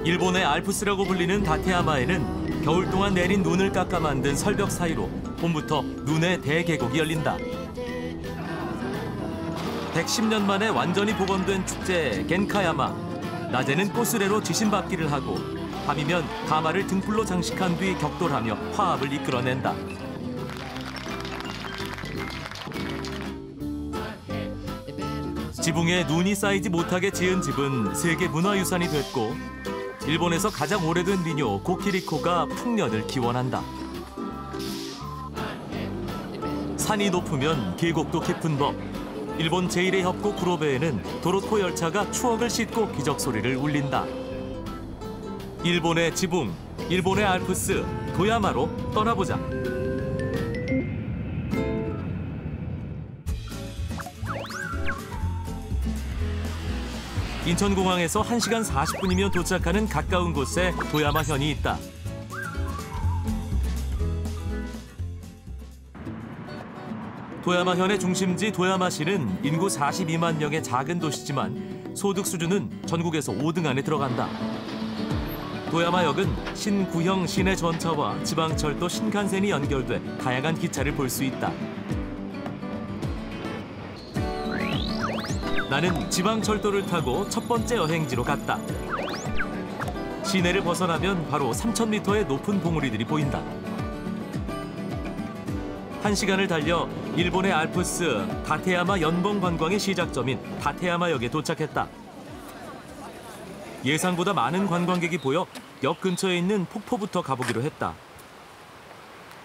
일본의 알프스라고 불리는 다테야마에는 겨울 동안 내린 눈을 깎아 만든 설벽 사이로 봄부터 눈의 대계곡이 열린다. 110년 만에 완전히 복원된 축제 겐카야마. 낮에는 꽃수레로 지신밟기를 하고 밤이면 가마를 등불로 장식한 뒤 격돌하며 화합을 이끌어낸다. 지붕에 눈이 쌓이지 못하게 지은 집은 세계 문화유산이 됐고 일본에서 가장 오래된 민요 고키리코가 풍년을 기원한다. 산이 높으면 계곡도 깊은 법. 일본 제1의 협곡 구로베에는 도로코 열차가 추억을 싣고 기적소리를 울린다. 일본의 지붕, 일본의 알프스, 도야마로 떠나보자. 인천공항에서 1시간 40분이면 도착하는 가까운 곳에 도야마현이 있다. 도야마현의 중심지 도야마시는 인구 42만 명의 작은 도시지만 소득 수준은 전국에서 5등 안에 들어간다. 도야마역은 신구형 시내 전차와 지방철도 신칸센이 연결돼 다양한 기차를 볼 수 있다. 나는 지방철도를 타고 첫 번째 여행지로 갔다. 시내를 벗어나면 바로 3,000m의 높은 봉우리들이 보인다. 1시간을 달려 일본의 알프스 다테야마 연봉 관광의 시작점인 다테야마역에 도착했다. 예상보다 많은 관광객이 보여 역 근처에 있는 폭포부터 가보기로 했다.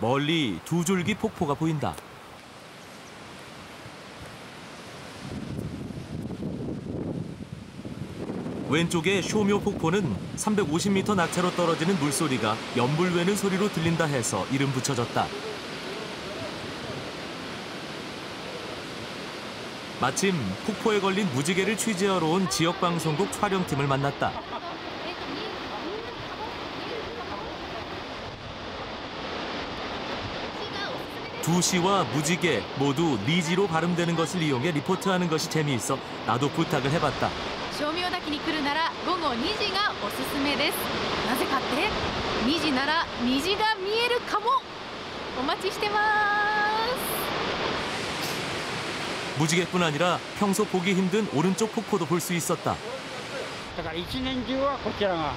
멀리 두 줄기 폭포가 보인다. 왼쪽의 쇼묘 폭포는 350m 낙차로 떨어지는 물소리가 연불 외는 소리로 들린다 해서 이름 붙여졌다. 마침 폭포에 걸린 무지개를 취재하러 온 지역방송국 촬영팀을 만났다. 2시와 무지개 모두 니지로 발음되는 것을 이용해 리포트하는 것이 재미있어 나도 부탁을 해봤다. 照明滝に来るなら午後2時がおすすめです。なぜかって2時なら虹が見えるかも。お待ちしてます。 무지개뿐 아니라 평소 보기 힘든 오른쪽 폭포도 볼 수 있었다. だから一年中はこちらが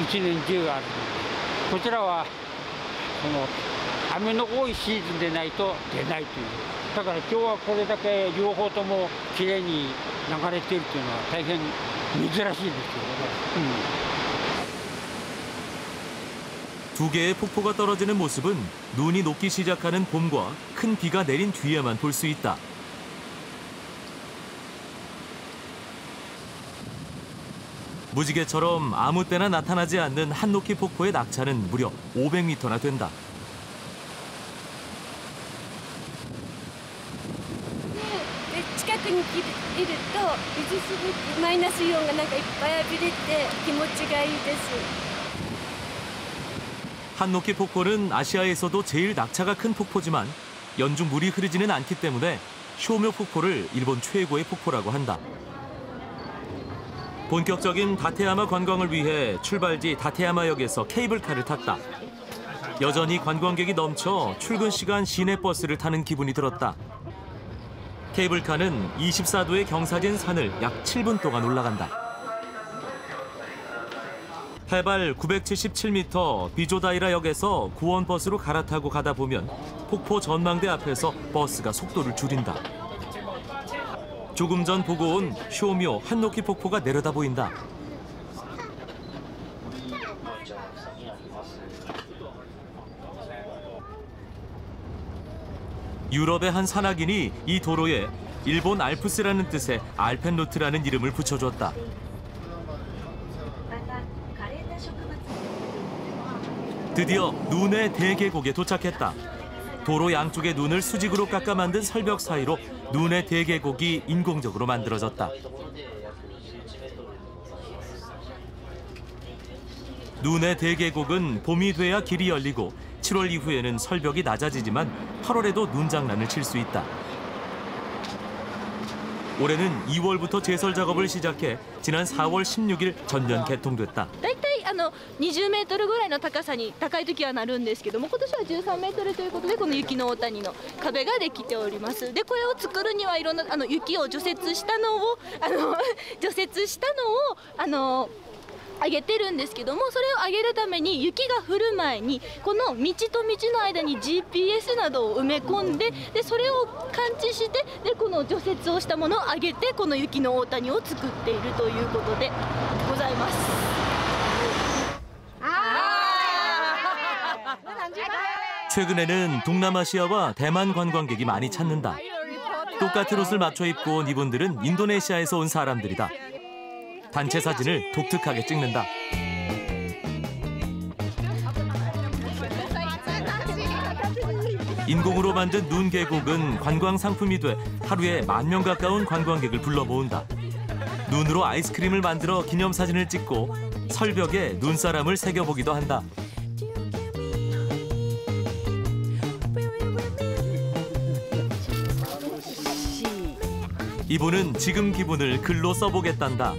一年中ある。こちらはその雨の多いシーズンでないと出ないという。だから今日はこれだけ両方ともきれいに流れているというのは大変珍しいですよね。두 개의 폭포가 떨어지는 모습은 눈이 녹기 시작하는 봄과 큰 비가 내린 뒤에만 볼 수 있다. 무지개처럼 아무 때나 나타나지 않는 한노키 폭포의 낙차는 무려 500m나 된다. 한노키 폭포는 아시아에서도 제일 낙차가 큰 폭포지만 연중 물이 흐르지는 않기 때문에 쇼묘 폭포를 일본 최고의 폭포라고 한다. 본격적인 다테야마 관광을 위해 출발지 다테야마역에서 케이블카를 탔다. 여전히 관광객이 넘쳐 출근 시간 시내버스를 타는 기분이 들었다. 케이블카는 24도의 경사진 산을 약 7분 동안 올라간다. 해발 977m 비조다이라역에서 구원버스로 갈아타고 가다 보면 폭포 전망대 앞에서 버스가 속도를 줄인다. 조금 전 보고 온 쇼묘 한노키 폭포가 내려다 보인다. 유럽의 한 산악인이 이 도로에 일본 알프스라는 뜻의 알펜루트라는 이름을 붙여줬다. 드디어 눈의 대계곡에 도착했다. 도로 양쪽의 눈을 수직으로 깎아 만든 설벽 사이로 눈의 대계곡이 인공적으로 만들어졌다. 눈의 대계곡은 봄이 돼야 길이 열리고 7월 이후에는 설벽이 낮아지지만 8월에도 눈장난을 칠 수 있다. 올해는 2월부터 제설 작업을 시작해 지난 4월 16일 전면 개통됐다. だいたい20メートルぐらいの高さに高い時はなるんですけども、今年は13メートルということで、この雪の大谷の壁ができております。でこれを作るにはいろんな雪を除雪したのを上げてるんですけども、それを上げるために雪が降る前にこの道と道の間に GPS などを埋め込んで、それを感知して、でこの除雪をしたものを上げて、この雪の大谷を作っているということでございます。최근에는 동남아시아와 대만 관광객이 많이 찾는다. 똑같은 옷을 맞춰 입고 온 이분들은 인도네시아에서 온 사람들이다. 단체 사진을 독특하게 찍는다. 인공으로 만든 눈 계곡은 관광 상품이 돼 하루에 10,000명 가까운 관광객을 불러 모은다. 눈으로 아이스크림을 만들어 기념사진을 찍고 설벽에 눈사람을 새겨보기도 한다. 이분은 지금 기분을 글로 써보겠단다.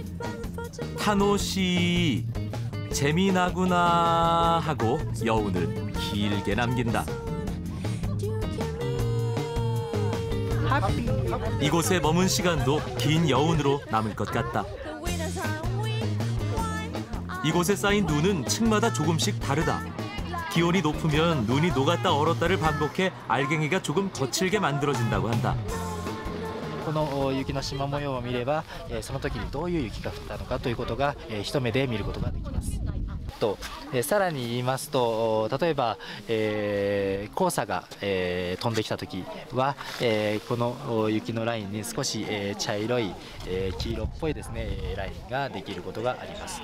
타노시 재미나구나 하고 여운을 길게 남긴다. 이곳에 머문 시간도 긴 여운으로 남을 것 같다. 이곳에 쌓인 눈은 층마다 조금씩 다르다. 기온이 높으면 눈이 녹았다 얼었다를 반복해 알갱이가 조금 거칠게 만들어진다고 한다. この雪の縞模様を見れば、その時にどういう雪が降ったのかということが、一目で見ることができます。さらに言いますと、例えば、黄砂が、飛んできた時は、この雪のラインに少し、茶色い、黄色っぽいですね、ラインができることがあります。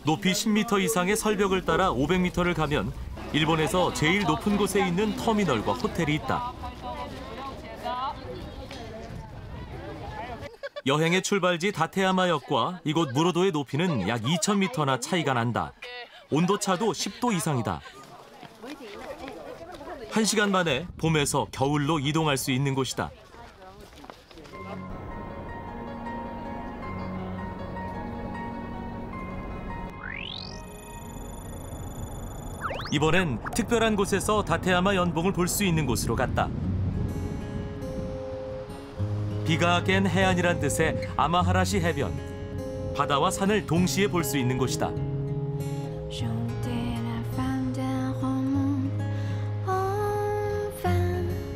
높이 10m 이상의 설벽을 따라 500m를 가면 일본에서 제일 높은 곳에 있는 터미널과 호텔이 있다. 여행의 출발지 다테야마역과 이곳 무로도의 높이는 약 2,000m나 차이가 난다. 온도차도 10도 이상이다. 1시간 만에 봄에서 겨울로 이동할 수 있는 곳이다. 이번엔 특별한 곳에서 다테야마 연봉을 볼 수 있는 곳으로 갔다. 비가 깬 해안이란 뜻의 아마하라시 해변. 바다와 산을 동시에 볼 수 있는 곳이다.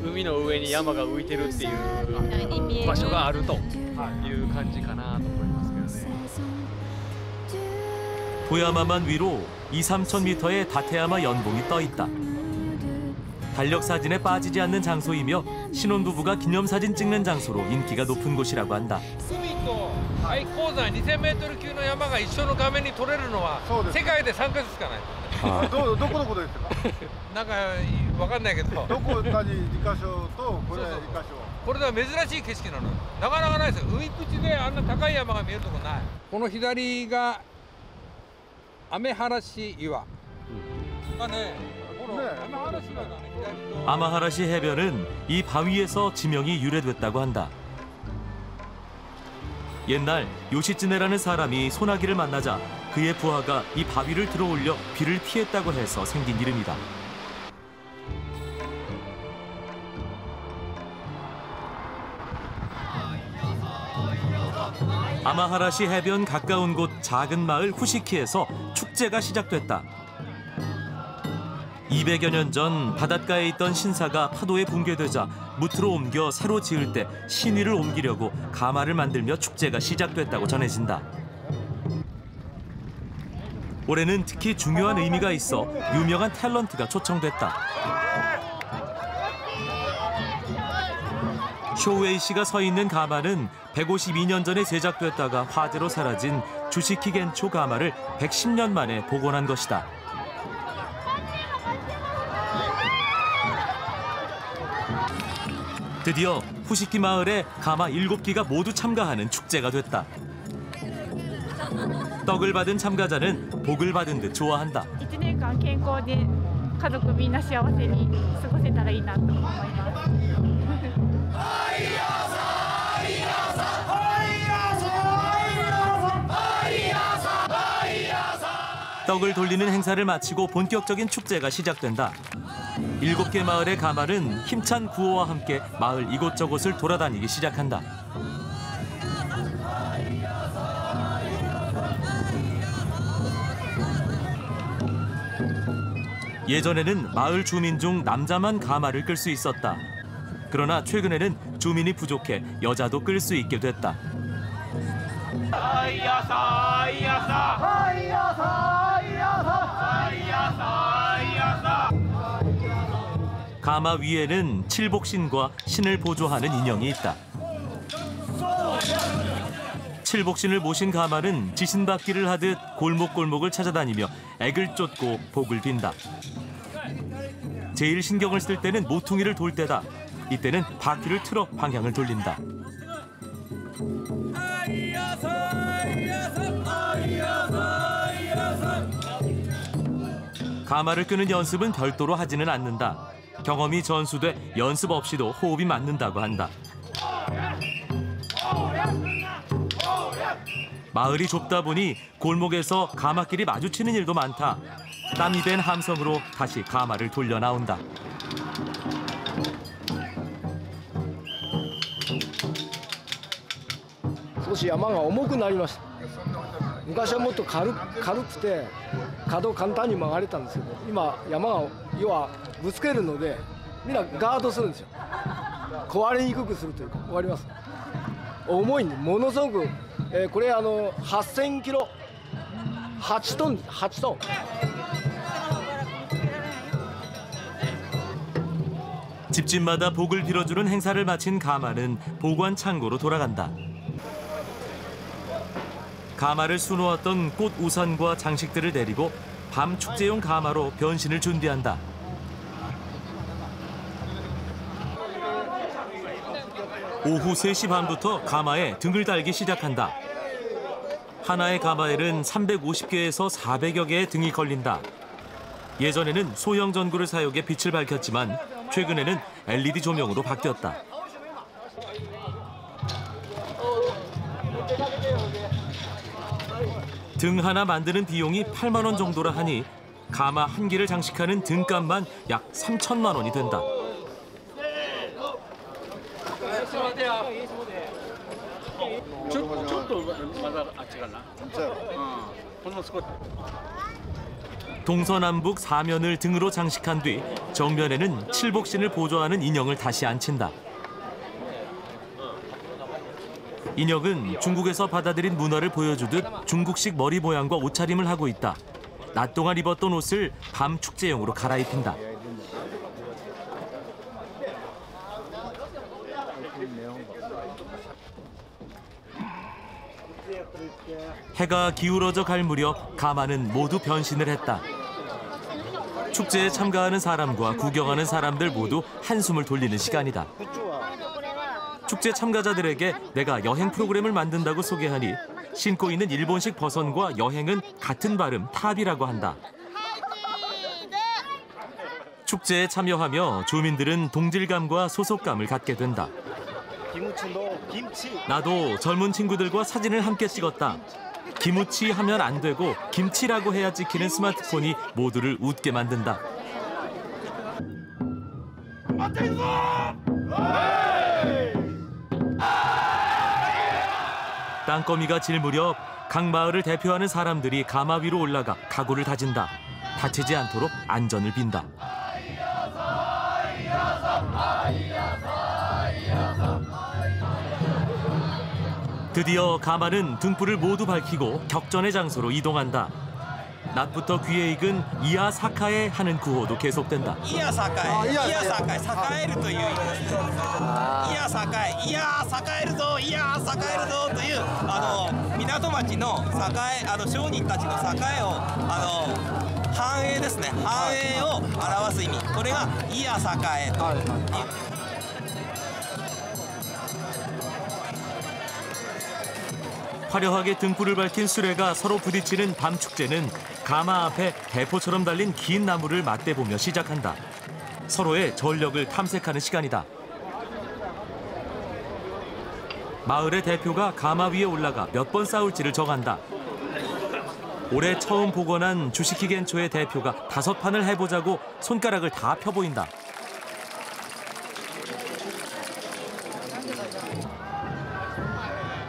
海の上に山が浮いてるっていう場所があるという感じかなと思いますけどね。 도야마만 위로 2~3,000m의 다테야마 연봉이 떠 있다. 달력 사진에 빠지지 않는 장소이며 신혼부부가 기념사진 찍는 장소로 인기가 높은 곳이라고 한다. 海と廃鉱山 2,000m 級の山が一緒の画面に撮れるのは世界で3カ所しかない。どこですか？なんかわかんないけど。どこかに2箇所とこれ2箇所。これは珍しい景色なの。なかなかないですよ。海口であんな高い山が見えるとこない。この左が雨晴岩。아마하라시 해변은 이 바위에서 지명이 유래됐다고 한다. 옛날 요시츠네라는 사람이 소나기를 만나자 그의 부하가 이 바위를 들어올려 비를 피했다고 해서 생긴 이름이다. 아마하라시 해변 가까운 곳 작은 마을 후시키에서 축제가 시작됐다. 200여 년 전 바닷가에 있던 신사가 파도에 붕괴되자 무트로 옮겨 새로 지을 때 신위를 옮기려고 가마를 만들며 축제가 시작됐다고 전해진다. 올해는 특히 중요한 의미가 있어 유명한 탤런트가 초청됐다. 쇼웨이 씨가 서 있는 가마는 152년 전에 제작됐다가 화재로 사라진 주시키 겐초 가마를 110년 만에 복원한 것이다. 드디어 후시키 마을에 가마 7기가 모두 참가하는 축제가 됐다. 떡을 받은 참가자는 복을 받은 듯 좋아한다. 1年間健康で家族みんな幸せに過ごせたらいいなと思います。 떡을 돌리는 행사를 마치고 본격적인 축제가 시작된다. 7개 마을의 가마는 힘찬 구호와 함께 마을 이곳저곳을 돌아다니기 시작한다. 예전에는 마을 주민 중 남자만 가마를 끌 수 있었다. 그러나 최근에는 주민이 부족해 여자도 끌 수 있게 됐다. 가마 위에는 칠복신과 신을 보조하는 인형이 있다. 칠복신을 모신 가마는 지신받기를 하듯 골목골목을 찾아다니며 액을 쫓고 복을 빈다. 제일 신경을 쓸 때는 모퉁이를 돌 때다. 이때는 바퀴를 틀어 방향을 돌린다. 가마를 끄는 연습은 별도로 하지는 않는다. 경험이 전수돼 연습 없이도 호흡이 맞는다고 한다. 마을이 좁다 보니 골목에서 가마끼리 마주치는 일도 많다. 땀이 된 함성으로 다시 가마를 돌려 나온다.少し山が重くなりました。昔はもっと軽くて角を簡単に曲がれたんですけど、今山が要はぶつけるのでみんなガードするんですよ。壊れにくくするというか、わかります？重いんで、ものすごく、これ8000キロ、8トン。 집집마다 복을 빌어주는 행사를 마친 가마는 보관 창고로 돌아간다. 가마를 수놓았던 꽃 우산과 장식들을 내리고 밤 축제용 가마로 변신을 준비한다. 오후 3시 반부터 가마에 등을 달기 시작한다. 하나의 가마에는 350개에서 400여 개의 등이 걸린다. 예전에는 소형 전구를 사용해 빛을 밝혔지만 최근에는 LED 조명으로 바뀌었다. 등 하나 만드는 비용이 8만 원 정도라 하니 가마 한 개를 장식하는 등값만 약 3천만 원이 된다. 동서남북 4면을 등으로 장식한 뒤 정면에는 칠복신을 보조하는 인형을 다시 앉힌다. 인형은 중국에서 받아들인 문화를 보여주듯 중국식 머리 모양과 옷차림을 하고 있다. 낮 동안 입었던 옷을 밤 축제용으로 갈아입힌다. 해가 기울어져 갈 무렵 가마는 모두 변신을 했다. 축제에 참가하는 사람과 구경하는 사람들 모두 한숨을 돌리는 시간이다. 축제 참가자들에게 내가 여행 프로그램을 만든다고 소개하니 신고 있는 일본식 버선과 여행은 같은 발음 탑이라고 한다. 축제에 참여하며 주민들은 동질감과 소속감을 갖게 된다. 나도 젊은 친구들과 사진을 함께 찍었다. 기무치 하면 안 되고 김치라고 해야 찍히는 스마트폰이 모두를 웃게 만든다. 땅거미가 질 무렵 각 마을을 대표하는 사람들이 가마 위로 올라가 각오를 다진다. 다치지 않도록 안전을 빈다. 드디어 가마는 등불을 모두 밝히고 격전의 장소로 이동한다. 낮부터 귀에 익은 이야 사카에 하는 구호도 계속된다. 이야 사카에, 이야 사카에, 사카에를 という意味ですね。イヤサカエ、イヤサカエるぞ、イヤサカエるぞという港町の栄商人たちの栄を繁栄ですね。繁栄を表す意味。これがイヤサカエという。 화려하게 등불을 밝힌 수레가 서로 부딪히는 밤 축제는 가마 앞에 대포처럼 달린 긴 나무를 맞대보며 시작한다. 서로의 전력을 탐색하는 시간이다. 마을의 대표가 가마 위에 올라가 몇 번 싸울지를 정한다. 올해 처음 복원한 주시키겐초의 대표가 5판을 해보자고 손가락을 다 펴보인다.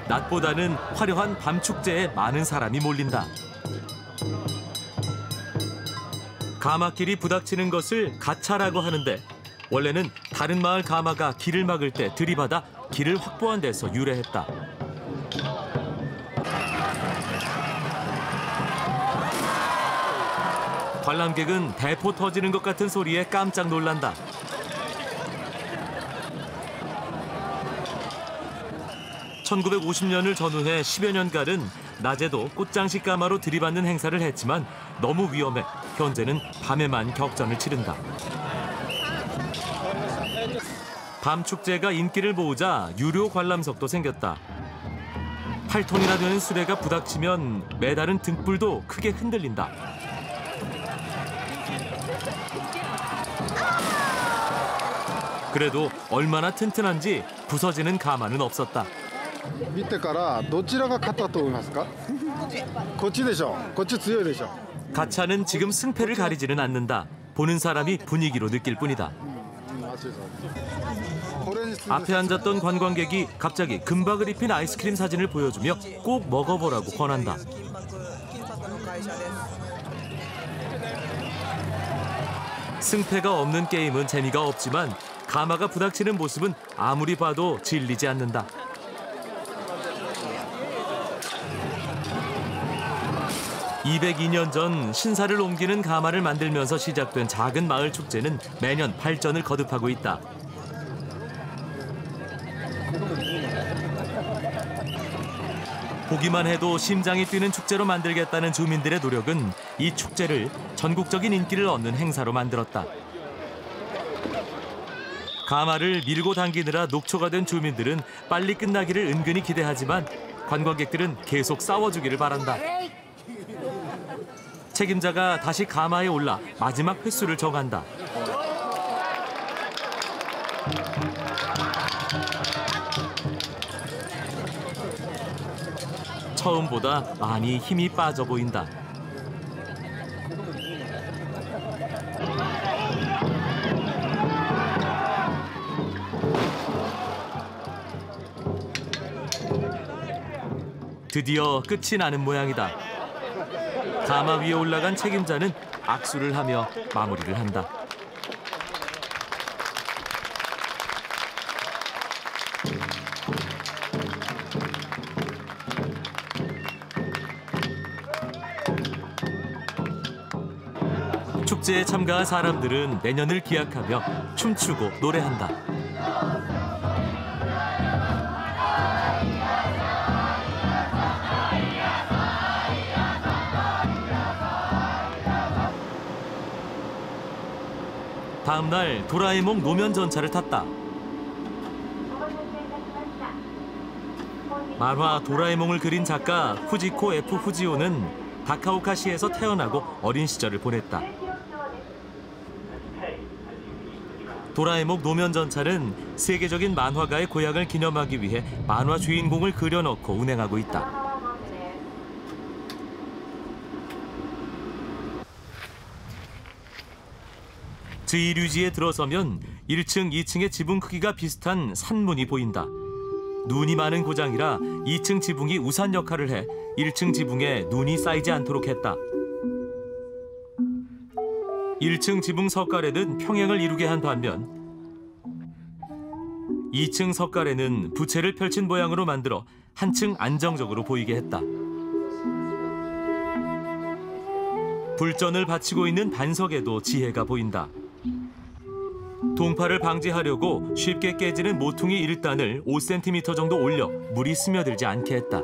낮보다는 화려한 밤 축제에 많은 사람이 몰린다. 가마길이 부닥치는 것을 가차라고 하는데 원래는 다른 마을 가마가 길을 막을 때 들이받아 길을 확보한 데서 유래했다. 관람객은 대포 터지는 것 같은 소리에 깜짝 놀란다. (1950년을) 전후해 10여 년간은 낮에도 꽃장식 가마로 들이받는 행사를 했지만 너무 위험해 현재는 밤에만 격전을 치른다. 밤 축제가 인기를 모으자 유료 관람석도 생겼다. 8톤이나 되는 수레가 부닥치면 매다른 등불도 크게 흔들린다. 그래도 얼마나 튼튼한지 부서지는 가마는 없었다. 見てからどちらが勝ったと思いますか？こっちでしょ。こっち強いでしょ。 가차는 지금 승패를 가리지는 않는다. 보는 사람이 분위기로 느낄 뿐이다. 앞에 앉았던 관광객이 갑자기 금박을 입힌 아이스크림 사진을 보여주며 꼭 먹어보라고 권한다. 승패가 없는 게임은 재미가 없지만 가마가 부닥치는 모습은 아무리 봐도 질리지 않는다. (202년) 전 신사를 옮기는 가마를 만들면서 시작된 작은 마을 축제는 매년 발전을 거듭하고 있다. 보기만 해도 심장이 뛰는 축제로 만들겠다는 주민들의 노력은 이 축제를 전국적인 인기를 얻는 행사로 만들었다. 가마를 밀고 당기느라 녹초가 된 주민들은 빨리 끝나기를 은근히 기대하지만 관광객들은 계속 싸워주기를 바란다. 책임자가 다시 가마에 올라 마지막 횟수를 정한다. 처음보다 많이 힘이 빠져 보인다. 드디어 끝이 나는 모양이다. 가마 위에 올라간 책임자는 악수를 하며 마무리를 한다. 축제에 참가한 사람들은 내년을 기약하며 춤추고 노래한다. 다음 날 도라에몽 노면 전차를 탔다. 만화 도라에몽을 그린 작가 후지코 F 후지오는 다카오카시에서 태어나고 어린 시절을 보냈다. 도라에몽 노면 전차는 세계적인 만화가의 고향을 기념하기 위해 만화 주인공을 그려넣고 운행하고 있다. 즈이류지에 들어서면 1층, 2층의 지붕 크기가 비슷한 산문이 보인다. 눈이 많은 고장이라 2층 지붕이 우산 역할을 해 1층 지붕에 눈이 쌓이지 않도록 했다. 1층 지붕 석가래는 평행을 이루게 한 반면 2층 석가래는 부채를 펼친 모양으로 만들어 한층 안정적으로 보이게 했다. 불전을 받치고 있는 반석에도 지혜가 보인다. 동파를 방지하려고 쉽게 깨지는 모퉁이 1단을 5cm 정도 올려 물이 스며들지 않게 했다.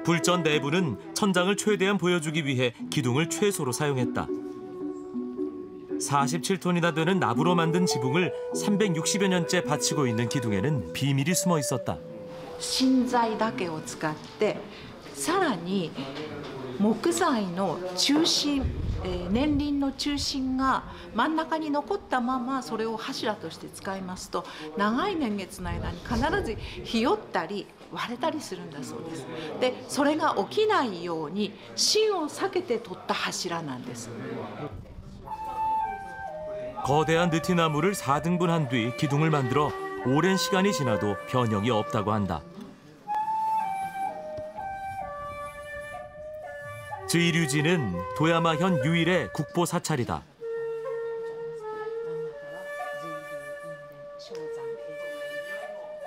불전 내부는 천장을 최대한 보여주기 위해 기둥을 최소로 사용했다. 47톤이나 되는 나무로 만든 지붕을 360여 년째 받치고 있는 기둥에는 비밀이 숨어 있었다. 芯材だけを使ってさらに木材の中心、年輪の中心が真ん中に残ったままそれを柱として使いますと、長い年月の間に必ずひよったり割れたりするんだそうです。で、それが起きないように芯を避けて取った柱なんです。 거대한 느티나무를 4등분한 뒤 기둥을 만들어 오랜 시간이 지나도 변형이 없다고 한다. 즈이류지는 도야마현 유일의 국보 사찰이다.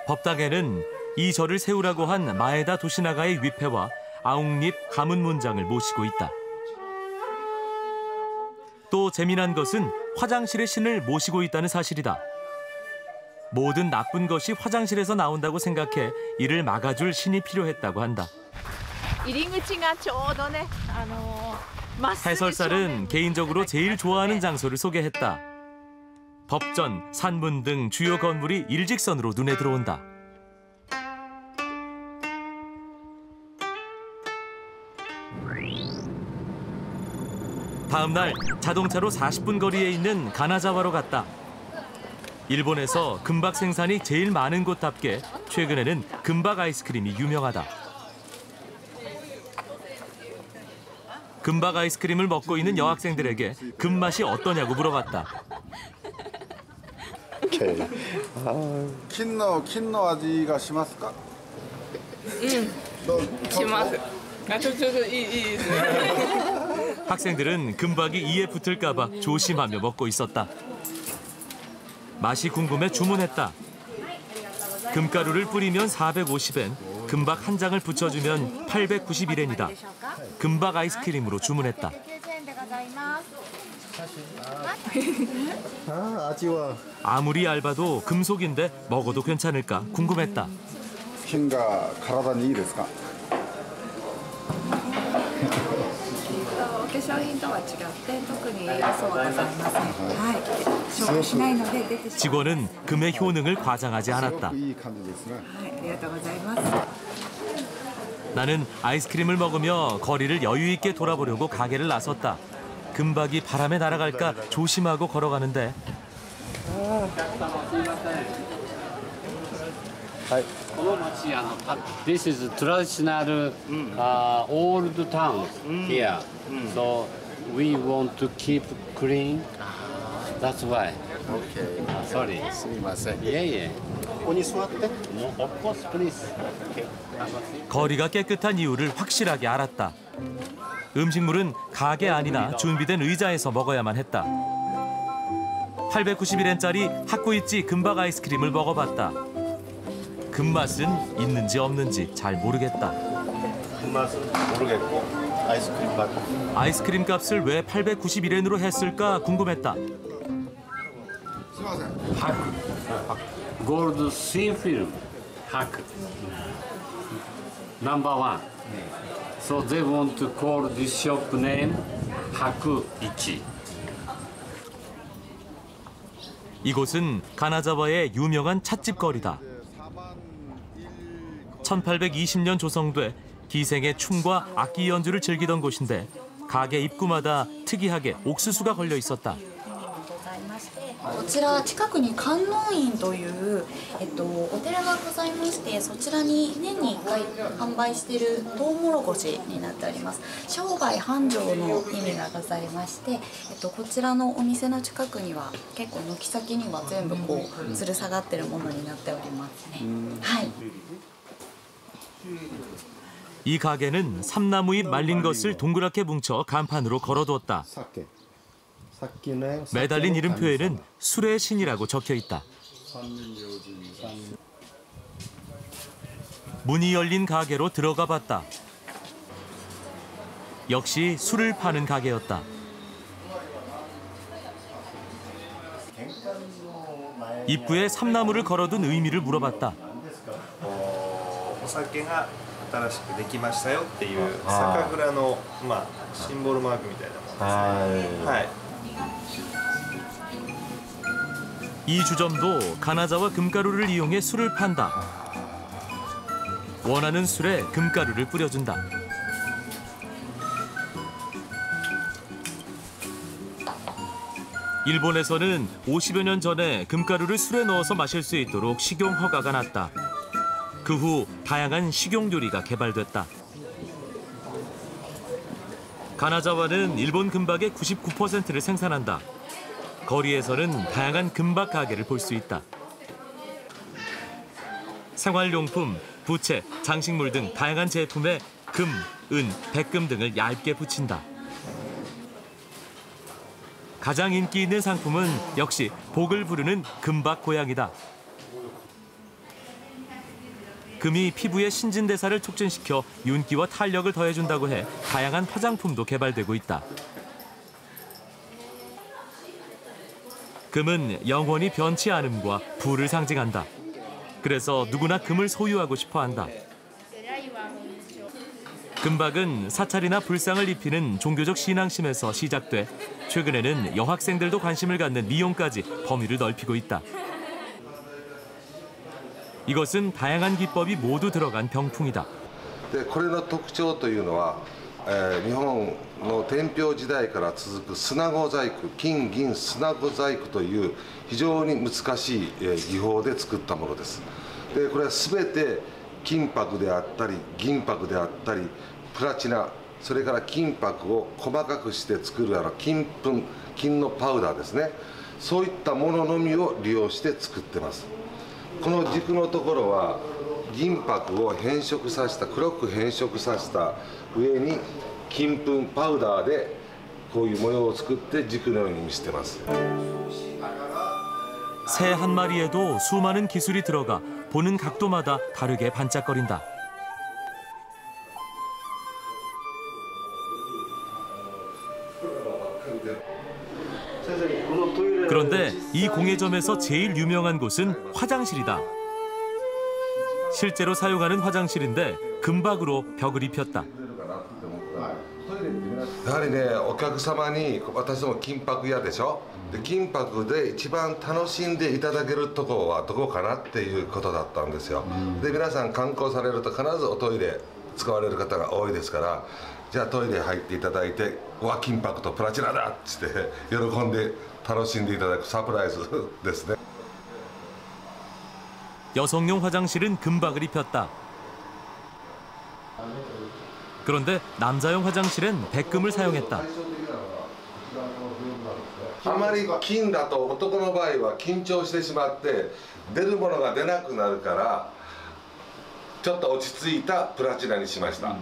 법당에는 이 절을 세우라고 한 마에다 도시나가의 위패와 아웅립 가문 문장을 모시고 있다. 또 재미난 것은 화장실의 신을 모시고 있다는 사실이다. 모든 나쁜 것이 화장실에서 나온다고 생각해 이를 막아줄 신이 필요했다고 한다. 해설살은 개인적으로 제일 좋아하는 장소를 소개했다. 법전, 산문 등 주요 건물이 일직선으로 눈에 들어온다. 다음 날 자동차로 40분 거리에 있는 가나자와로 갔다. 일본에서 금박 생산이 제일 많은 곳답게 최근에는 금박 아이스크림이 유명하다. 금박 아이스크림을 먹고 있는 여학생들에게 금맛이 어떠냐고 물어봤다. 金の味がしますか? 학생들은 금박이 이에 붙을까 봐 조심하며 먹고 있었다. 맛이 궁금해 주문했다. 금가루를 뿌리면 450엔, 금박 한 장을 붙여주면 891엔이다. 금박 아이스크림으로 주문했다. 아무리 얇아도 금속인데 먹어도 괜찮을까 궁금했다. 金が体にいいですか? 化粧品とは違って特に要素はございません。はい。消化しないので出てしまう。 직원은 금의 효능을 과장하지 않았다. はい、ありがとうございます。 나는 아이스크림을 먹으며 거리를 여유 있게 돌아보려고 가게를 나섰다. 금박이 바람에 날아갈까 조심하고 걸어가는데. はい。 This is traditional old town here. So we want to keep clean. That's why. Okay. Sorry. すみません. Yeah. ここに座って. No, of course, please. 거리가 깨끗한 이유를 확실하게 알았다. 음식물은 가게 안이나 준비된 의자에서 먹어야만 했다. 891엔짜리 하쿠이치 금박 아이스크림을 먹어봤다. 금맛은 있는지 없는지 잘 모르겠다. 금맛은 모르겠고 아이스크림 맛. 아이스크림 값을 왜 891엔으로 했을까 궁금했다. Gold thin film, hack. Number 1. So they want to call this shop name 하쿠이치. 이곳은 가나자와의 유명한 찻집 거리다. 1820년 조성돼 기생의 춤과 악기 연주를 즐기던 곳인데 가게 입구마다 특이하게 옥수수가 걸려 있었다. こちら近くに観音院という、お寺がございまして、そちらに年に1回販売しているトウモロコシになっております。商売繁盛の意味がございまして、こちらのお店の近くには結構軒先には全部こう吊る下がってるものになっておりますね。はい。 이 가게는 삼나무잎 말린 것을 동그랗게 뭉쳐 간판으로 걸어두었다. 매달린 이름표에는 술의 신이라고 적혀 있다. 문이 열린 가게로 들어가 봤다. 역시 술을 파는 가게였다. 입구에 삼나무를 걸어둔 의미를 물어봤다. お酒が新しくできましたよっていう酒蔵のシンボルマークみたいなものですね。はい。 이 주점도 가나자와 금가루를 이용해 술을 판다. 원하는 술에 금가루를 뿌려준다. 일본에서는 50여 년 전에 금가루를 술에 넣어서 마실 수 있도록 식용 허가가 났다. 그 후 다양한 식용 요리가 개발됐다. 가나자와는 일본 금박의 99%를 생산한다. 거리에서는 다양한 금박 가게를 볼 수 있다. 생활용품, 부채, 장식물 등 다양한 제품에 금, 은, 백금 등을 얇게 붙인다. 가장 인기 있는 상품은 역시 복을 부르는 금박 고양이다. 금이 피부의 신진대사를 촉진시켜 윤기와 탄력을 더해준다고 해 다양한 화장품도 개발되고 있다. 금은 영원히 변치 않음과 부를 상징한다. 그래서 누구나 금을 소유하고 싶어한다. 금박은 사찰이나 불상을 입히는 종교적 신앙심에서 시작돼 최근에는 여학생들도 관심을 갖는 미용까지 범위를 넓히고 있다. 이것은 다양한 기법이 모두 들어간 병풍이다. これの特徴というのは、日本の天平時代から続く砂子細工、金銀砂子細工という非常に難しい技法で作ったものです。でこれは全て金箔であったり銀箔であったりプラチナ、それから金箔を細かくして作る金粉、金のパウダーですね、そういったもののみを利用して作ってます。この軸のところは銀箔を変色させた、黒く変色させた上に金粉パウダーでこういう模様を作って軸のように見せてます。 새 한 마리에도 수많은 기술이 들어가 보는 각도마다 다르게 반짝거린다. 그런데 이 공예점에서 제일 유명한 곳은 화장실이다. 실제로 사용하는 화장실인데 금박으로 벽을 입혔다. やはりね、お客様に私ども金箔屋でしょ。で金箔で一番楽しんでいただけるところはどこかなっていうことだったんですよ。で皆さん観光されると必ずおトイレ使われる方が多いですから、じゃあトイレ入っていただいて、わ金箔とプラチナだっつって喜んで楽しんでいただくサプライズですね。 여성용 화장실은 금박을 입혔다. 그런데 남자용 화장실엔 백금을 사용했다. あまり金だと男の場合は緊張してしまって出るものが出なくなるから、ちょっと落ち着いたプラチナにしました。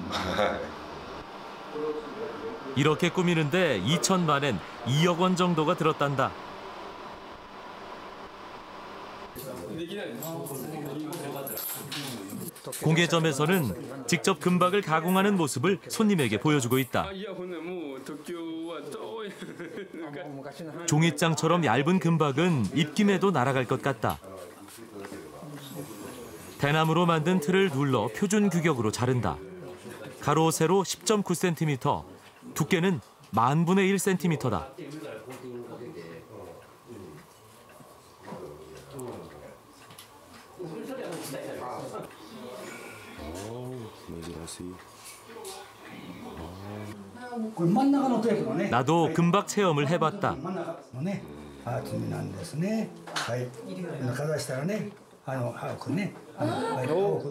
이렇게 꾸미는데 2천만엔 2억 원 정도가 들었단다. 공예점에서는 직접 금박을 가공하는 모습을 손님에게 보여주고 있다. 종이장처럼 얇은 금박은 입김에도 날아갈 것 같다. 대나무로 만든 틀을 눌러 표준 규격으로 자른다. 가로 세로 10.9cm, 두께는 10,000분의 1cm다. 나도 금박 체험을 해봤다.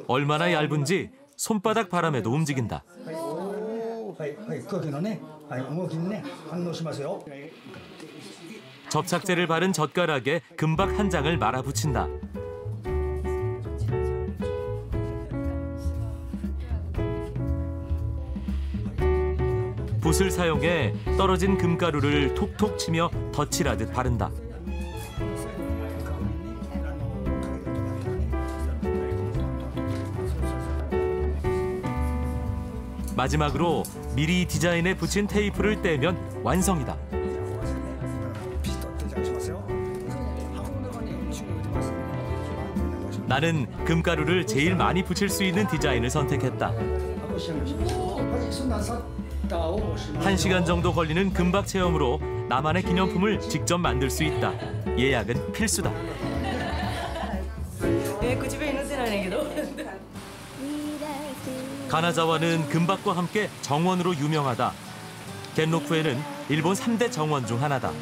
얼마나 얇은지 손바닥 바람에도 움직인다. 접착제를 바른 젓가락에 금박 한 장을 말아 붙인다. 붓을 사용해 떨어진 금가루를 톡톡 치며 덧칠하듯 바른다. 마지막으로 미리 디자인에 붙인 테이프를 떼면 완성이다. 나는 금가루를 제일 많이 붙일 수 있는 디자인을 선택했다. 1시간 정도 걸리는 금박 체험으로 나만의 기념품을 직접 만들 수 있다. 예약은 필수다. 가나자와는 금박과 함께 정원으로 유명하다. 겐로쿠에는 일본 3대 정원 중 하나다.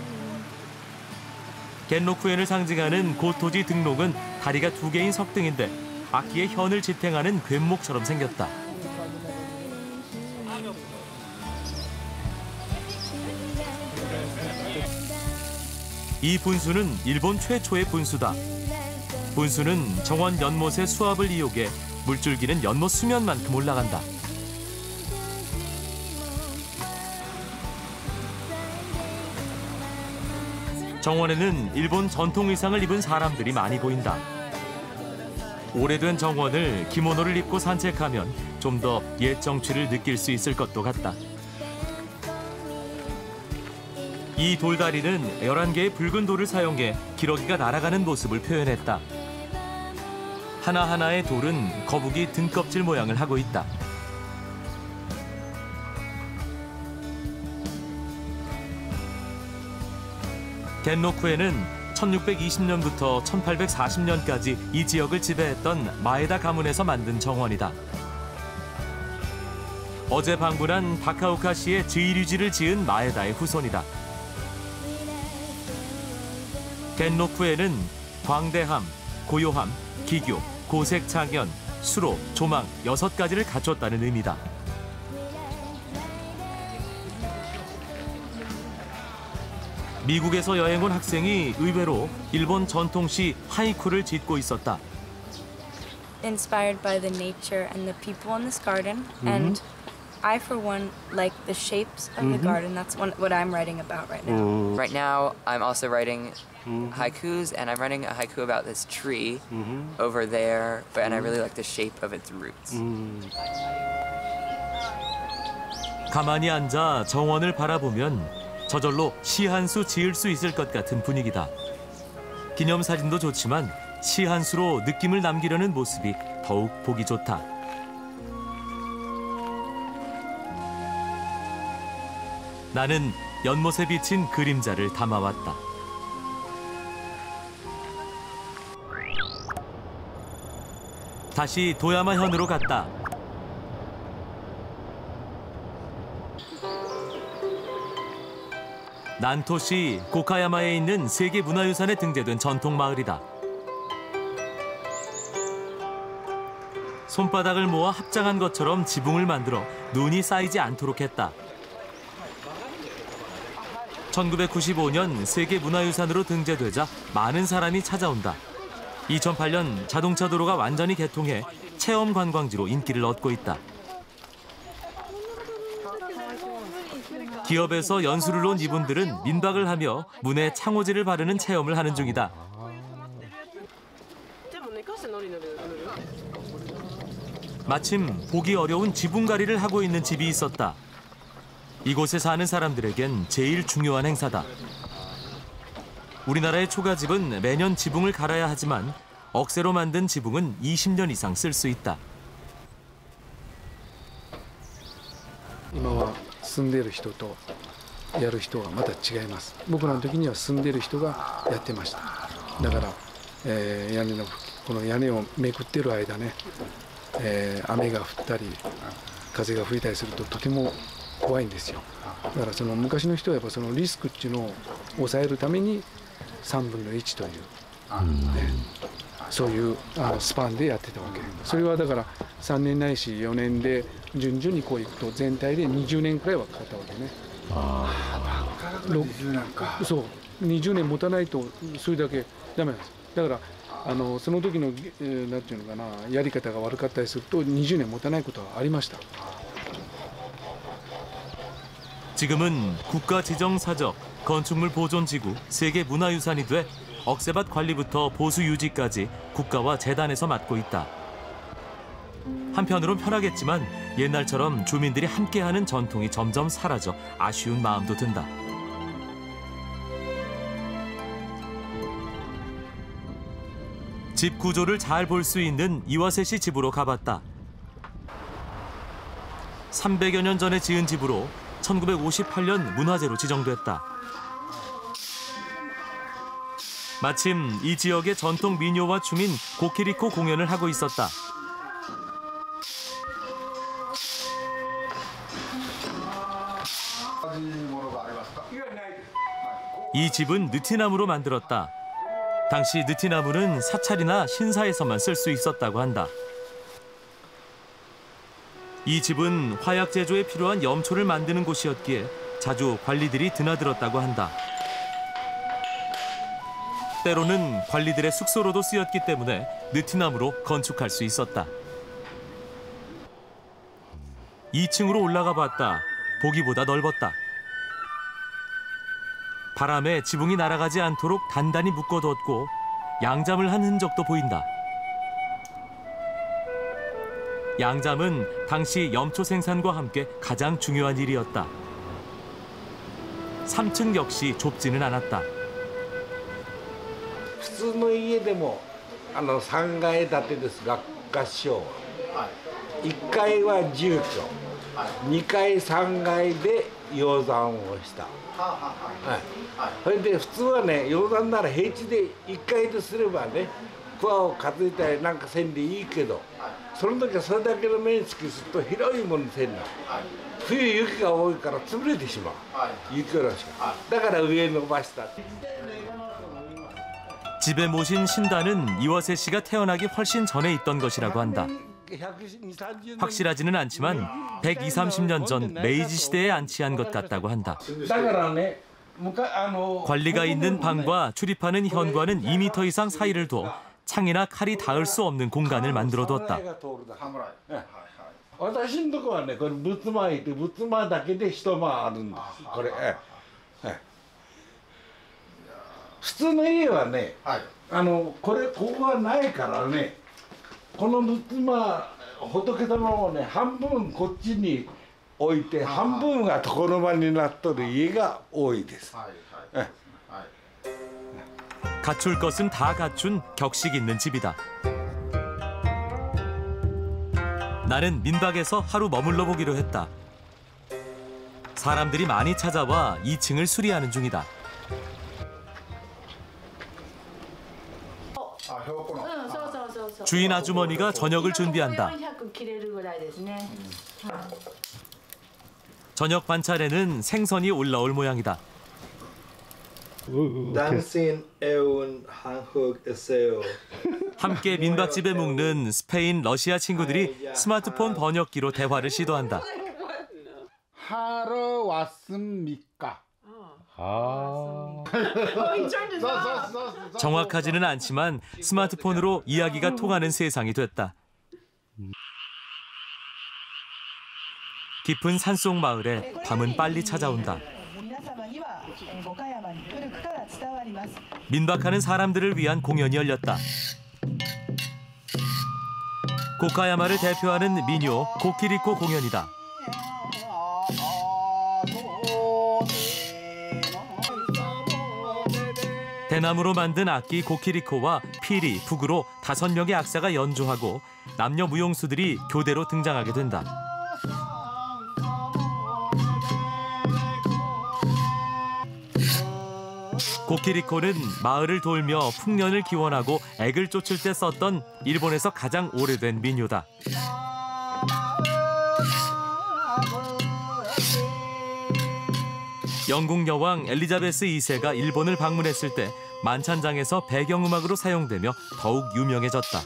겐로쿠엔을 상징하는 고토지 등록은 다리가 2개인 석등인데 악기의 현을 지탱하는 괸목처럼 생겼다. 이 분수는 일본 최초의 분수다. 분수는 정원 연못의 수압을 이용해 물줄기는 연못 수면만큼 올라간다. 정원에는 일본 전통 의상을 입은 사람들이 많이 보인다. 오래된 정원을 기모노를 입고 산책하면 좀 더 옛 정취를 느낄 수 있을 것도 같다. 이 돌다리는 11개의 붉은 돌을 사용해 기러기가 날아가는 모습을 표현했다. 하나하나의 돌은 거북이 등껍질 모양을 하고 있다. 겐로쿠에는 1620년부터 1840년까지 이 지역을 지배했던 마에다 가문에서 만든 정원이다. 어제 방문한 다카오카시의 지이류지를 지은 마에다의 후손이다. 겐로쿠에는 광대함, 고요함, 기교, 고색창현, 수로, 조망 6가지를 갖췄다는 의미다. 미국에서 여행 온 학생이 의외로 일본 전통시 하이쿠를 짓고 있었다. Inspired by the nature and the people in this garden, and I, for one, like the shapes of the garden. That's what I'm writing about right now. Right now, I'm also writing haikus, and I'm writing a haiku about this tree over there, and I really like the shape of its roots. 가만히 앉아 정원을 바라보면 저절로 시 한 수 지을 수 있을 것 같은 분위기다. 기념사진도 좋지만 시 한 수로 느낌을 남기려는 모습이 더욱 보기 좋다. 나는 연못에 비친 그림자를 담아왔다. 다시 도야마현으로 갔다. 난토시 고카야마에 있는 세계문화유산에 등재된 전통마을이다. 손바닥을 모아 합장한 것처럼 지붕을 만들어 눈이 쌓이지 않도록 했다. 1995년 세계문화유산으로 등재되자 많은 사람이 찾아온다. 2008년 자동차 도로가 완전히 개통해 체험 관광지로 인기를 얻고 있다. 기업에서 연수를 온 이분들은 민박을 하며 문에 창호지를 바르는 체험을 하는 중이다. 마침 보기 어려운 지붕갈이를 하고 있는 집이 있었다. 이곳에 사는 사람들에겐 제일 중요한 행사다. 우리나라의 초가집은 매년 지붕을 갈아야 하지만 억새로 만든 지붕은 20년 이상 쓸 수 있다. 今は住んでいる人とやる人はまた違います。僕らの時には住んでいる人がやってました。だから、この屋根をめくっている間ね、雨が降ったり風が吹いたりするととても怖いんですよ。だからその昔の人はやっぱそのリスクっていうのを抑えるために3分の1という、そういうスパンでやってたわけ。それはだから3年ないし4年で順々にこういくと全体で20年くらいはかかったわけね。20年か。そう、20年持たないとそれだけダメなんです。だからその時のなんていうのかな、やり方が悪かったりすると20年持たないことはありました。 지금은 국가지정사적, 건축물 보존지구, 세계문화유산이 돼 억새밭 관리부터 보수 유지까지 국가와 재단에서 맡고 있다. 한편으론 편하겠지만 옛날처럼 주민들이 함께하는 전통이 점점 사라져 아쉬운 마음도 든다. 집 구조를 잘 볼 수 있는 이와세 씨 집으로 가봤다. 300여 년 전에 지은 집으로 1958년 문화재로 지정됐다. 마침 이 지역의 전통 민요와 춤인 고키리코 공연을 하고 있었다. 이 집은 느티나무로 만들었다. 당시 느티나무는 사찰이나 신사에서만 쓸 수 있었다고 한다. 이 집은 화약 제조에 필요한 염초를 만드는 곳이었기에 자주 관리들이 드나들었다고 한다. 때로는 관리들의 숙소로도 쓰였기 때문에 느티나무로 건축할 수 있었다. 2층으로 올라가 봤다. 보기보다 넓었다. 바람에 지붕이 날아가지 않도록 단단히 묶어뒀고 양잠을 한 흔적도 보인다. 양잠은 당시 염초 생산과 함께 가장 중요한 일이었다. 3층 역시 좁지는 않았다. 普通の家でも3階建てですが合掌は1階は住居2階3階で養蚕をした。それで普通はね養蚕なら平地で1階ですればね桑を担いだりなんかせんでいいけどその時はそれだけの面積すると広いものせんな冬雪が多いから潰れてしまう雪下ろしがだから上に伸ばした。 집에 모신 신단은 이워세 씨가 태어나기 훨씬 전에 있던 것이라고 한다. 확실하지는 않지만 120, 30년 전 메이지 시대에 안치한 것 같다고 한다. 관리가 있는 방과 출입하는 현관은 2m 이상 사이를 둬 창이나 칼이 닿을 수 없는 공간을 만들어뒀다. 私のとこはねこれ仏間いて仏間だけで一間あるんです。これ普通の家はね、ここがないからね、この仏間仏様をね半分こっちに置いて半分が床の間になっとる家が多いです。 갖출 것은 다 갖춘 격식 있는 집이다. 나는 민박에서 하루 머물러 보기로 했다. 사람들이 많이 찾아와 2층을 수리하는 중이다. 주인 아주머니가 저녁을 준비한다. 저녁 반찬에는 생선이 올라올 모양이다. 당신 애운 한국 에세요. 함께 민박집에 묵는 스페인, 러시아 친구들이 스마트폰 번역기로 대화를 시도한다. 하러 왔습니까? 정확하지는 않지만 스마트폰으로 이야기가 통하는 세상이 됐다. 깊은 산속 마을에 밤은 빨리 찾아온다. 민박하는 사람들을 위한 공연이 열렸다. 고카야마를 대표하는 민요 고키리코 공연이다. 대나무로 만든 악기 고키리코와 피리, 북으로 5명의 악사가 연주하고 남녀 무용수들이 교대로 등장하게 된다. 고키리코는 마을을 돌며 풍년을 기원하고 액을 쫓을 때 썼던 일본에서 가장 오래된 민요다. 영국 여왕 엘리자베스 2세가 일본을 방문했을 때 만찬장에서 배경음악으로 사용되며 더욱 유명해졌다.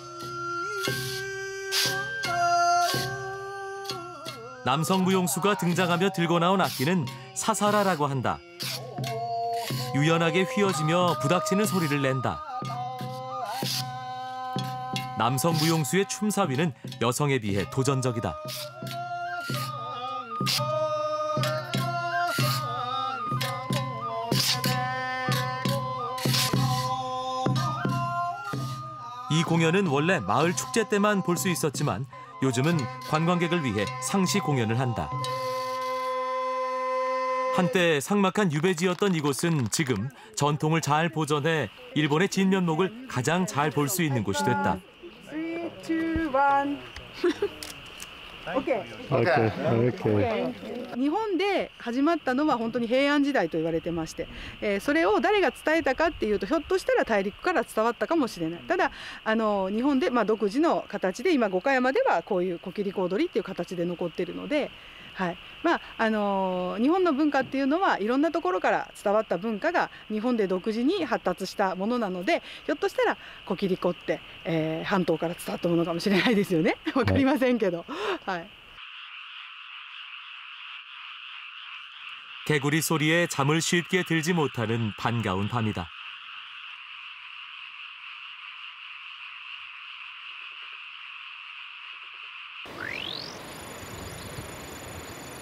남성 무용수가 등장하며 들고 나온 악기는 사사라라고 한다. 유연하게 휘어지며 부닥치는 소리를 낸다. 남성 무용수의 춤사위는 여성에 비해 도전적이다. 이 공연은 원래 마을 축제 때만 볼 수 있었지만 요즘은 관광객을 위해 상시 공연을 한다. 한때 삭막한 유배지였던 이곳은 지금 전통을 잘 보존해 일본의 진면목을 가장 잘 볼 수 있는 곳이 됐다. 3, 2, 1 日本で始まったのは本当に平安時代と言われてまして、それを誰が伝えたかっていうとひょっとしたら大陸から伝わったかもしれない。ただ日本で独自の形で今五箇山ではこういうコキリコ踊りっていう形で残っているので、はい、日本の文化っていうのはいろんなところから伝わった文化が日本で独自に発達したものなので、ひょっとしたらコキリコって、半島から伝わったものかもしれないですよね。わかりませんけど。はい。 개구리 소리에 잠을 쉽게 들지 못하는 반가운 밤이다.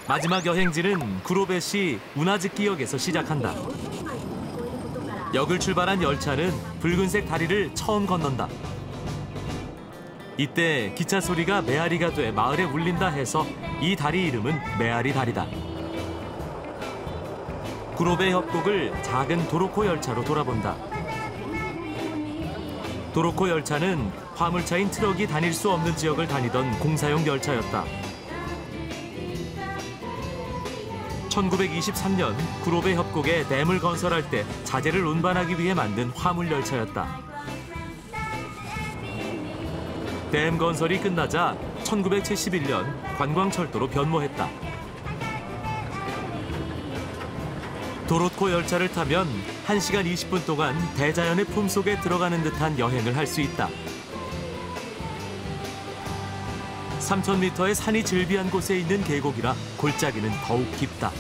마지막 여행지는 구로베시 우나즈키역에서 시작한다. 역을 출발한 열차는 붉은색 다리를 처음 건넌다. 이때 기차 소리가 메아리가 돼 마을에 울린다 해서 이 다리 이름은 메아리 다리다. 구로베 협곡을 작은 도로코 열차로 돌아본다. 도로코 열차는 화물차인 트럭이 다닐 수 없는 지역을 다니던 공사용 열차였다. 1923년 구로베 협곡에 댐을 건설할 때 자재를 운반하기 위해 만든 화물 열차였다. 댐 건설이 끝나자 1971년 관광철도로 변모했다. 도로코 열차를 타면 1시간 20분 동안 대자연의 품속에 들어가는 듯한 여행을 할 수 있다. 3,000m의 산이 즐비한 곳에 있는 계곡이라 골짜기는 더욱 깊다.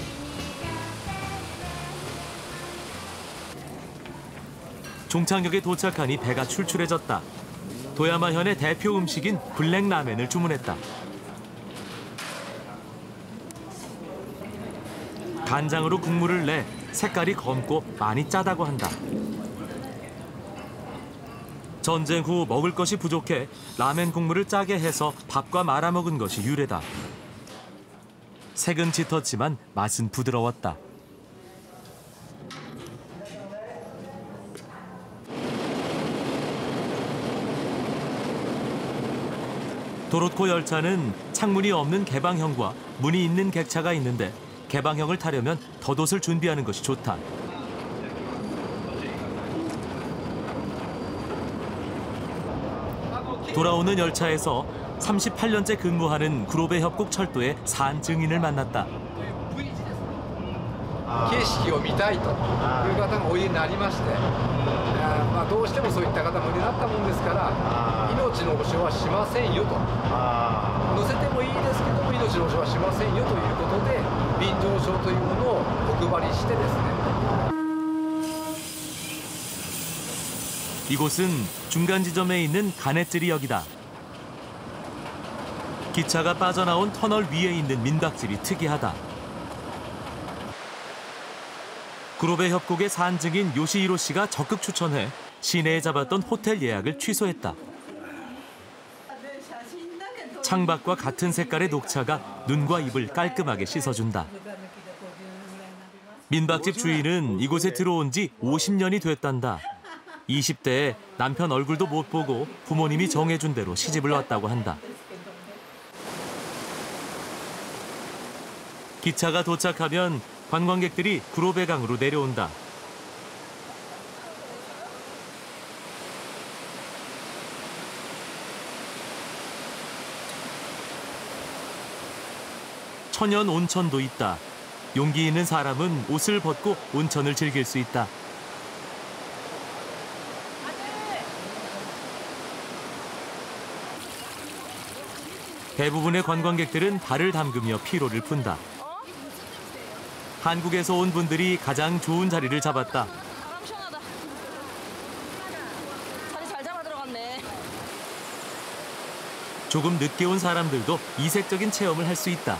종착역에 도착하니 배가 출출해졌다. 도야마현의 대표 음식인 블랙라멘을 주문했다. 간장으로 국물을 내 색깔이 검고 많이 짜다고 한다. 전쟁 후 먹을 것이 부족해 라멘 국물을 짜게 해서 밥과 말아 먹은 것이 유래다. 색은 짙었지만 맛은 부드러웠다. 도로코 열차는 창문이 없는 개방형과 문이 있는 객차가 있는데 개방형을 타려면 덧옷을 준비하는 것이 좋다. 돌아오는 열차에서 38년째 근무하는 구로베 협곡 철도의 산 증인을 만났다. 景色を見たいという方がおいでになりまして、どうしてもそういった方もおいでになったもんですから、命の保証はしませんよと、乗せてもいいですけども命の保証はしませんよということで、便乗証というものをお配りしてですね。 이곳은 중간 지점에 있는 가네츠리역이다. 기차가 빠져나온 터널 위에 있는 민박집이 특이하다. 구로베 협곡의 산증인 요시히로 씨가 적극 추천해 시내에 잡았던 호텔 예약을 취소했다. 창밖과 같은 색깔의 녹차가 눈과 입을 깔끔하게 씻어준다. 민박집 주인은 이곳에 들어온 지 50년이 됐단다. 20대에 남편 얼굴도 못 보고 부모님이 정해준 대로 시집을 왔다고 한다. 기차가 도착하면 관광객들이 구로베강으로 내려온다. 천연 온천도 있다. 용기 있는 사람은 옷을 벗고 온천을 즐길 수 있다. 대부분의 관광객들은 발을 담그며 피로를 푼다. 한국에서 온 분들이 가장 좋은 자리를 잡았다. 조금 늦게 온 사람들도 이색적인 체험을 할 수 있다.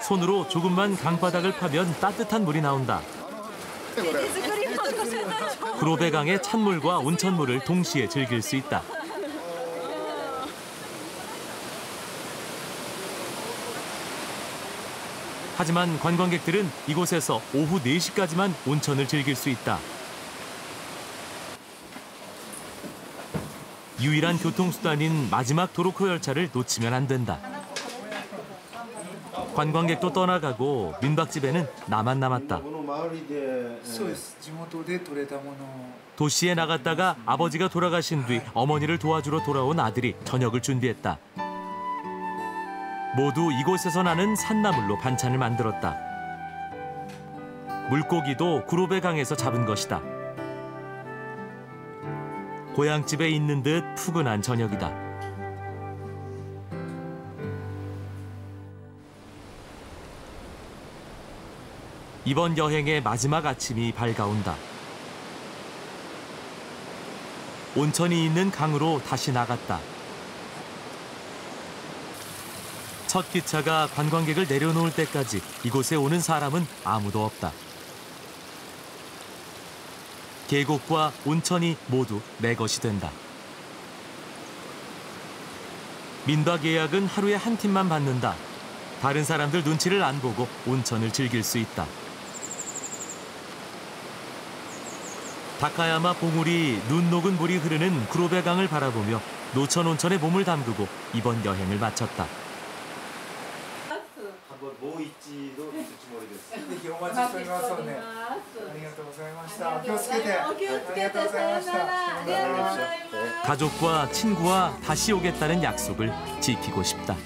손으로 조금만 강바닥을 파면 따뜻한 물이 나온다. 구로베강의 찬물과 온천물을 동시에 즐길 수 있다. 하지만 관광객들은 이곳에서 오후 4시까지만 온천을 즐길 수 있다. 유일한 교통수단인 마지막 도로코 열차를 놓치면 안 된다. 관광객도 떠나가고 민박집에는 나만 남았다. 도시에 나갔다가 아버지가 돌아가신 뒤 어머니를 도와주러 돌아온 아들이 저녁을 준비했다. 모두 이곳에서 나는 산나물로 반찬을 만들었다. 물고기도 구로베 강에서 잡은 것이다. 고향집에 있는 듯 푸근한 저녁이다. 이번 여행의 마지막 아침이 밝아온다. 온천이 있는 강으로 다시 나갔다. 첫 기차가 관광객을 내려놓을 때까지 이곳에 오는 사람은 아무도 없다. 계곡과 온천이 모두 내 것이 된다. 민박 예약은 하루에 한 팀만 받는다. 다른 사람들 눈치를 안 보고 온천을 즐길 수 있다. 다카야마 봉우리 눈 녹은 물이 흐르는 구로베 강을 바라보며 노천 온천에 몸을 담그고 이번 여행을 마쳤다. 가족과 친구와 다시 오겠다는 약속을 지키고 싶다.